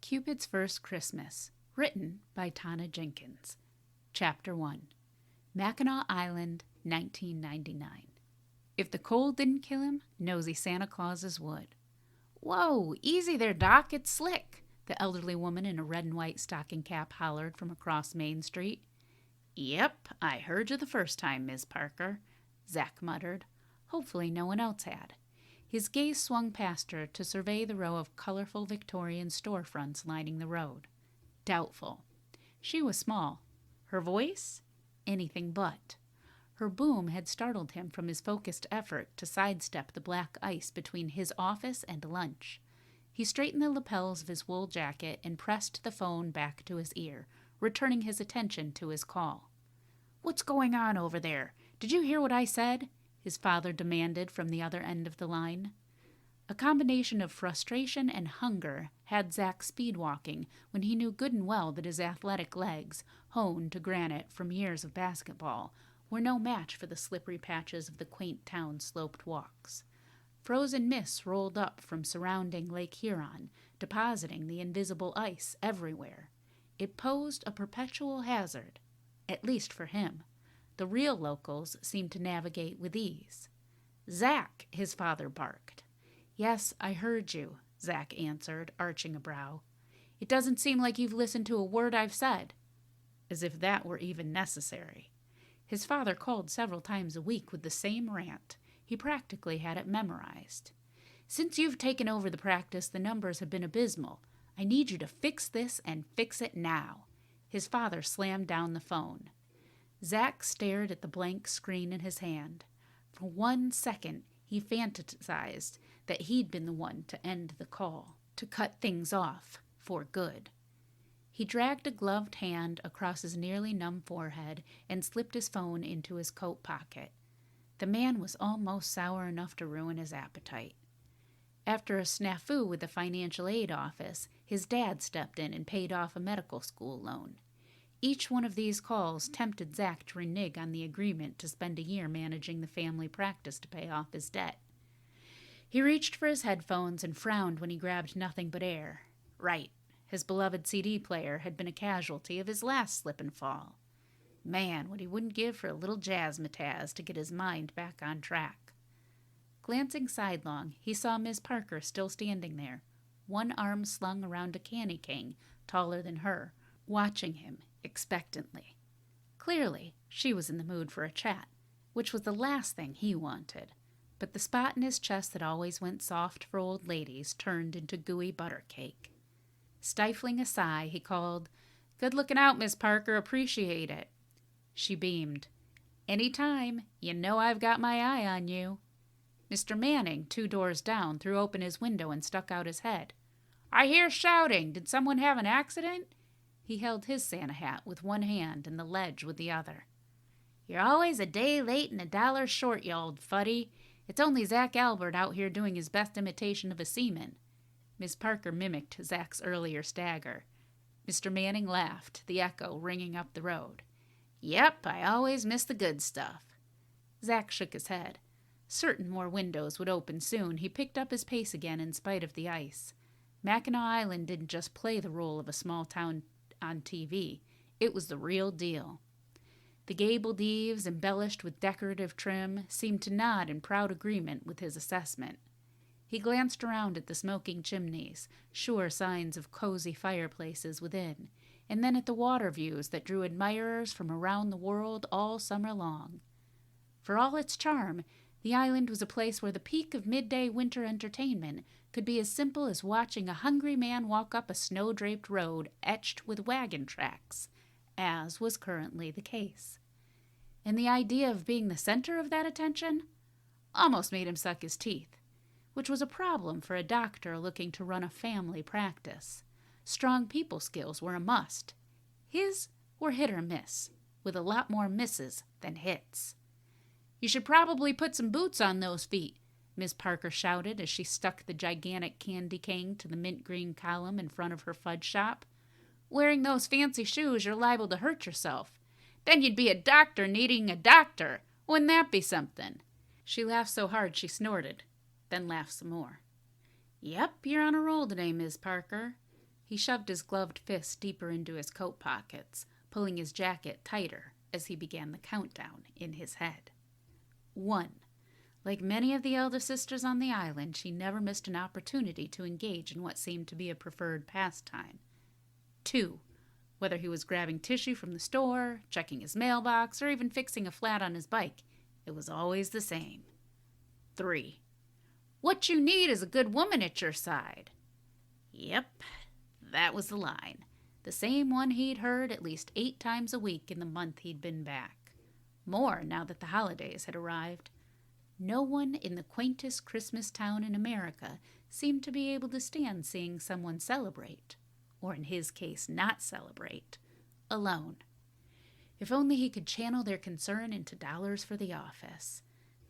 Cupid's First Christmas, written by Tana Jenkins. Chapter 1. Mackinac Island, 1999. If the cold didn't kill him, nosy Santa Clauses would. "Whoa, easy there, Doc, it's slick," the elderly woman in a red and white stocking cap hollered from across Main Street. "Yep, I heard you the first time, Miss Parker," Zach muttered. Hopefully no one else had. His gaze swung past her to survey the row of colorful Victorian storefronts lining the road. Doubtful. She was small. Her voice? Anything but. Her boom had startled him from his focused effort to sidestep the black ice between his office and lunch. He straightened the lapels of his wool jacket and pressed the phone back to his ear, returning his attention to his call. "What's going on over there? Did you hear what I said?" his father demanded from the other end of the line. A combination of frustration and hunger had Zach speed-walking when he knew good and well that his athletic legs, honed to granite from years of basketball, were no match for the slippery patches of the quaint town's sloped walks. Frozen mists rolled up from surrounding Lake Huron, depositing the invisible ice everywhere. It posed a perpetual hazard, at least for him. The real locals seemed to navigate with ease. "Zach," his father barked. "Yes, I heard you," Zach answered, arching a brow. "It doesn't seem like you've listened to a word I've said." As if that were even necessary. His father called several times a week with the same rant. He practically had it memorized. "Since you've taken over the practice, the numbers have been abysmal. I need you to fix this and fix it now." His father slammed down the phone. Zach stared at the blank screen in his hand. For 1 second, he fantasized that he'd been the one to end the call, to cut things off for good. He dragged a gloved hand across his nearly numb forehead and slipped his phone into his coat pocket. The man was almost sour enough to ruin his appetite. After a snafu with the financial aid office, his dad stepped in and paid off a medical school loan. Each one of these calls tempted Zach to renege on the agreement to spend a year managing the family practice to pay off his debt. He reached for his headphones and frowned when he grabbed nothing but air. Right, his beloved CD player had been a casualty of his last slip and fall. Man, what he wouldn't give for a little jazzmatazz to get his mind back on track. Glancing sidelong, he saw Miss Parker still standing there, one arm slung around a candy king taller than her, watching him expectantly. Clearly, she was in the mood for a chat, which was the last thing he wanted. But the spot in his chest that always went soft for old ladies turned into gooey butter cake. Stifling a sigh, he called, "Good looking out, Miss Parker. Appreciate it." She beamed. "Any time. You know I've got my eye on you." Mr. Manning, 2 doors down, threw open his window and stuck out his head. "I hear shouting. Did someone have an accident?" He held his Santa hat with one hand and the ledge with the other. "You're always a day late and $1 short, you old fuddy. It's only Zach Albert out here doing his best imitation of a seaman." Miss Parker mimicked Zach's earlier stagger. Mr. Manning laughed, the echo ringing up the road. "Yep, I always miss the good stuff." Zach shook his head. Certain more windows would open soon, he picked up his pace again in spite of the ice. Mackinac Island didn't just play the role of a small town on TV. It was the real deal. The gabled eaves, embellished with decorative trim, seemed to nod in proud agreement with his assessment. He glanced around at the smoking chimneys, sure signs of cozy fireplaces within, and then at the water views that drew admirers from around the world all summer long. For all its charm, the island was a place where the peak of midday winter entertainment could be as simple as watching a hungry man walk up a snow-draped road etched with wagon tracks, as was currently the case. And the idea of being the center of that attention almost made him suck his teeth, which was a problem for a doctor looking to run a family practice. Strong people skills were a must. His were hit or miss, with a lot more misses than hits. "You should probably put some boots on those feet," Miss Parker shouted as she stuck the gigantic candy cane to the mint green column in front of her fudge shop. "Wearing those fancy shoes, you're liable to hurt yourself. Then you'd be a doctor needing a doctor. Wouldn't that be something?" She laughed so hard she snorted, then laughed some more. "Yep, you're on a roll today, Miss Parker. He shoved his gloved fists deeper into his coat pockets, pulling his jacket tighter as he began the countdown in his head. 1. Like many of the elder sisters on the island, she never missed an opportunity to engage in what seemed to be a preferred pastime. 2. Whether he was grabbing tissue from the store, checking his mailbox, or even fixing a flat on his bike, it was always the same. 3. What you need is a good woman at your side. Yep, that was the line. The same one he'd heard at least 8 times a week in the month he'd been back. More now that the holidays had arrived. No one in the quaintest Christmas town in America seemed to be able to stand seeing someone celebrate, or in his case not celebrate, alone. If only he could channel their concern into dollars for the office.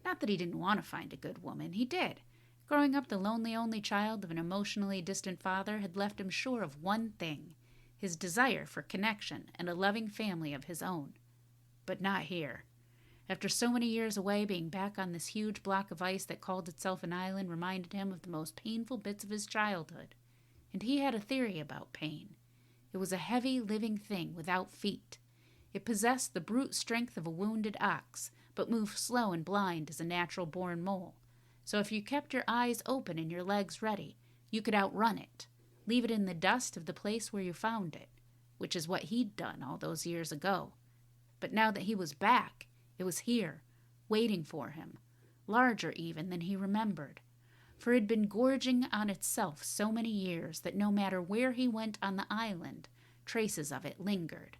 Not that he didn't want to find a good woman, he did. Growing up the lonely only child of an emotionally distant father had left him sure of one thing, his desire for connection and a loving family of his own. But not here. After so many years away, being back on this huge block of ice that called itself an island reminded him of the most painful bits of his childhood. And he had a theory about pain. It was a heavy, living thing without feet. It possessed the brute strength of a wounded ox, but moved slow and blind as a natural-born mole. So if you kept your eyes open and your legs ready, you could outrun it, leave it in the dust of the place where you found it, which is what he'd done all those years ago. But now that he was back, it was here, waiting for him, larger even than he remembered. For it had been gorging on itself so many years that no matter where he went on the island, traces of it lingered.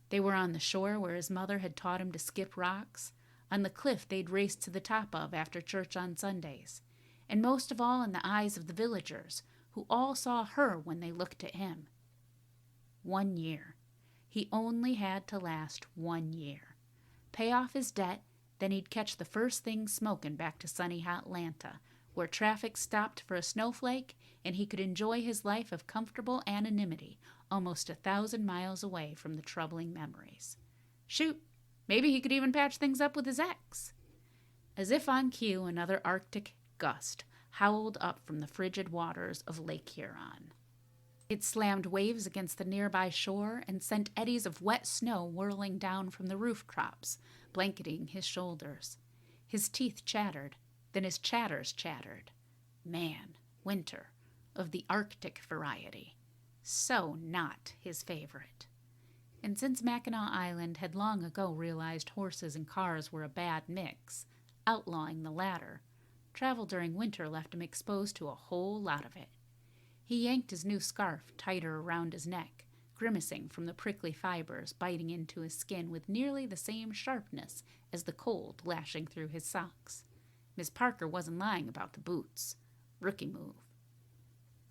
They were on the shore where his mother had taught him to skip rocks, on the cliff they'd raced to the top of after church on Sundays, and most of all in the eyes of the villagers, who all saw her when they looked at him. 1 year. He only had to last 1 year. Pay off his debt, then he'd catch the first thing smokin' back to sunny Hotlanta, where traffic stopped for a snowflake, and he could enjoy his life of comfortable anonymity almost 1,000 miles away from the troubling memories. Shoot, maybe he could even patch things up with his ex. As if on cue, another Arctic gust howled up from the frigid waters of Lake Huron. It slammed waves against the nearby shore and sent eddies of wet snow whirling down from the roof crops, blanketing his shoulders. His teeth chattered, then his chatters chattered. Man, winter, of the Arctic variety. So not his favorite. And since Mackinac Island had long ago realized horses and cars were a bad mix, outlawing the latter, travel during winter left him exposed to a whole lot of it. He yanked his new scarf tighter around his neck, grimacing from the prickly fibers biting into his skin with nearly the same sharpness as the cold lashing through his socks. Miss Parker wasn't lying about the boots. Rookie move.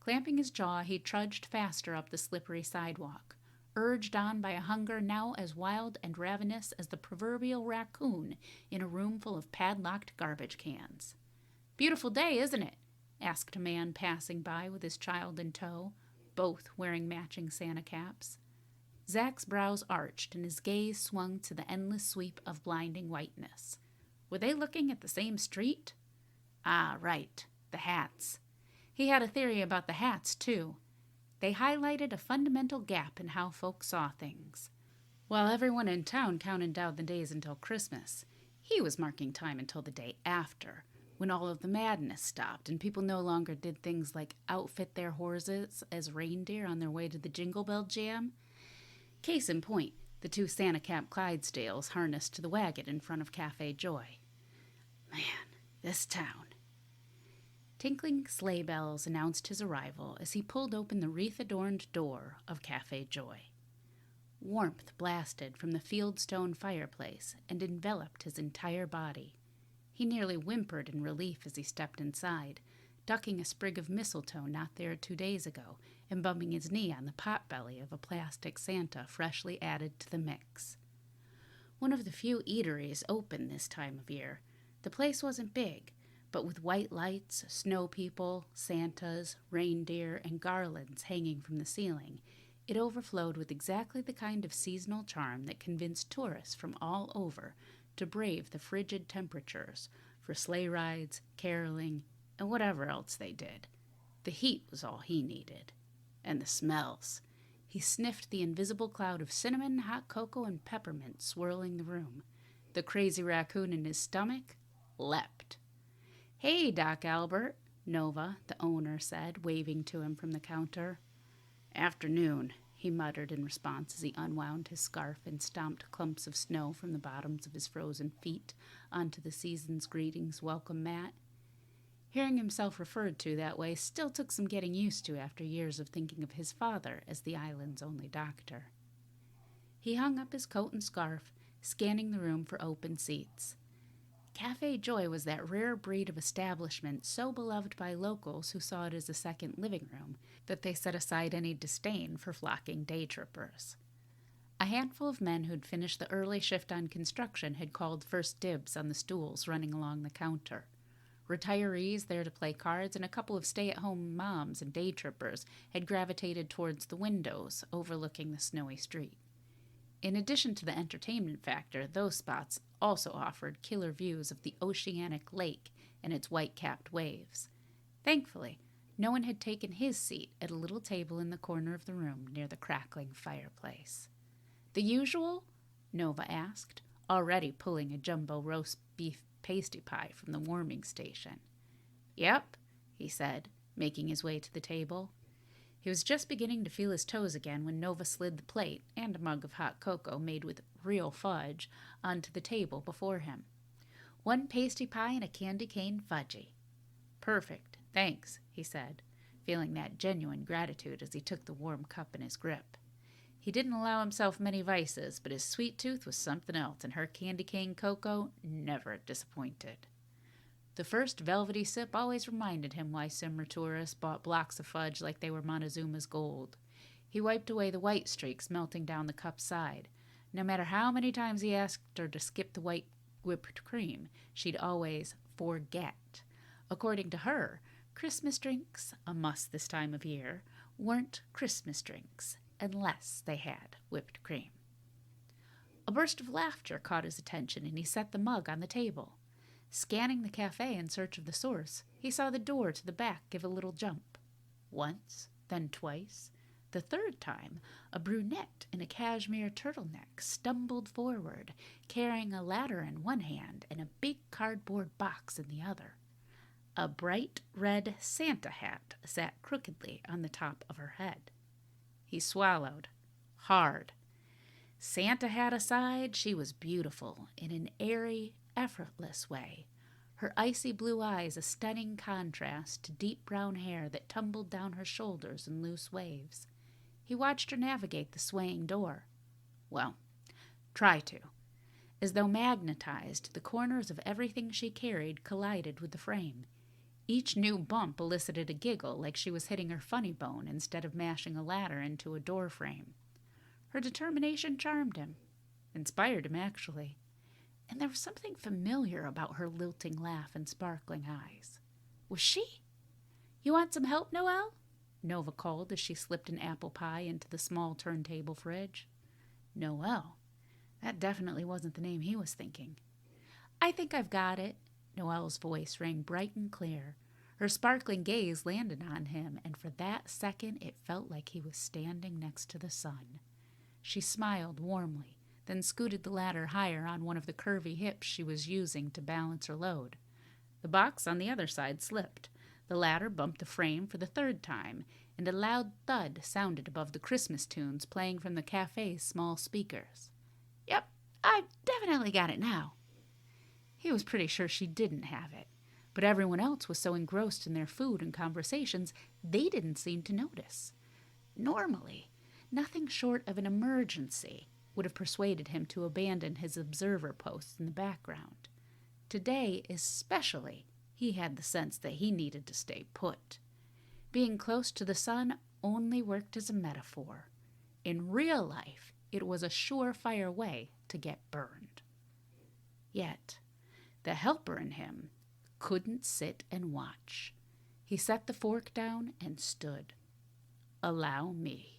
Clamping his jaw, he trudged faster up the slippery sidewalk, urged on by a hunger now as wild and ravenous as the proverbial raccoon in a room full of padlocked garbage cans. "Beautiful day, isn't it?" asked a man passing by with his child in tow, both wearing matching Santa caps. Zach's brows arched and his gaze swung to the endless sweep of blinding whiteness. Were they looking at the same street? Ah, right, the hats. He had a theory about the hats, too. They highlighted a fundamental gap in how folks saw things. While everyone in town counted down the days until Christmas, he was marking time until the day after, when all of the madness stopped and people no longer did things like outfit their horses as reindeer on their way to the Jingle Bell Jam. Case in point, the 2 Santa Cap Clydesdales harnessed to the wagon in front of Cafe Joy. Man, this town. Tinkling sleigh bells announced his arrival as he pulled open the wreath-adorned door of Cafe Joy. Warmth blasted from the fieldstone fireplace and enveloped his entire body. He nearly whimpered in relief as he stepped inside, ducking a sprig of mistletoe not there 2 days ago and bumping his knee on the potbelly of a plastic Santa freshly added to the mix. One of the few eateries open this time of year. The place wasn't big, but with white lights, snow people, Santas, reindeer, and garlands hanging from the ceiling, it overflowed with exactly the kind of seasonal charm that convinced tourists from all over to brave the frigid temperatures for sleigh rides, caroling, and whatever else they did. The heat was all he needed. And the smells. He sniffed the invisible cloud of cinnamon, hot cocoa, and peppermint swirling the room. The crazy raccoon in his stomach leapt. "Hey, Doc Albert," Nova, the owner, said, waving to him from the counter. "Afternoon," he muttered in response as he unwound his scarf and stomped clumps of snow from the bottoms of his frozen feet onto the season's greetings welcome mat. Hearing himself referred to that way still took some getting used to after years of thinking of his father as the island's only doctor. He hung up his coat and scarf, scanning the room for open seats. Cafe Joy was that rare breed of establishment so beloved by locals who saw it as a second living room that they set aside any disdain for flocking day trippers. A handful of men who'd finished the early shift on construction had called first dibs on the stools running along the counter. Retirees there to play cards and a couple of stay-at-home moms and day trippers had gravitated towards the windows overlooking the snowy street. In addition to the entertainment factor, those spots also offered killer views of the oceanic lake and its white-capped waves. Thankfully, no one had taken his seat at a little table in the corner of the room near the crackling fireplace. "The usual?" Nova asked, already pulling a jumbo roast beef pasty pie from the warming station. "Yep," he said, making his way to the table. He was just beginning to feel his toes again when Nova slid the plate and a mug of hot cocoa made with real fudge onto the table before him. "One pasty pie and a candy cane fudgy." "Perfect, thanks," he said, feeling that genuine gratitude as he took the warm cup in his grip. He didn't allow himself many vices, but his sweet tooth was something else, and her candy cane cocoa never disappointed. The first velvety sip always reminded him why Simra tourists bought blocks of fudge like they were Montezuma's gold. He wiped away the white streaks melting down the cup's side. No matter how many times he asked her to skip the white whipped cream, she'd always forget. According to her, Christmas drinks, a must this time of year, weren't Christmas drinks unless they had whipped cream. A burst of laughter caught his attention, and he set the mug on the table. Scanning the cafe in search of the source, he saw the door to the back give a little jump. Once, then twice. The third time, a brunette in a cashmere turtleneck stumbled forward, carrying a ladder in one hand and a big cardboard box in the other. A bright red Santa hat sat crookedly on the top of her head. He swallowed hard. Santa hat aside, she was beautiful in an airy, effortless way, her icy blue eyes a stunning contrast to deep brown hair that tumbled down her shoulders in loose waves. He watched her navigate the swaying door. Well, try to. As though magnetized, the corners of everything she carried collided with the frame. Each new bump elicited a giggle like she was hitting her funny bone instead of mashing a ladder into a door frame. Her determination charmed him, inspired him actually, and there was something familiar about her lilting laugh and sparkling eyes. Was she? "You want some help, Noelle?" Nova called as she slipped an apple pie into the small turntable fridge. Noelle? That definitely wasn't the name he was thinking. "I think I've got it." Noelle's voice rang bright and clear. Her sparkling gaze landed on him, and for that second it felt like he was standing next to the sun. She smiled warmly, then scooted the ladder higher on one of the curvy hips she was using to balance her load. The box on the other side slipped. The ladder bumped the frame for the third time, and a loud thud sounded above the Christmas tunes playing from the cafe's small speakers. "Yep, I've definitely got it now." He was pretty sure she didn't have it, but everyone else was so engrossed in their food and conversations, they didn't seem to notice. Normally, nothing short of an emergency would have persuaded him to abandon his observer post in the background. Today, especially, he had the sense that he needed to stay put. Being close to the sun only worked as a metaphor. In real life, it was a surefire way to get burned. Yet, the helper in him couldn't sit and watch. He set the fork down and stood. "Allow me."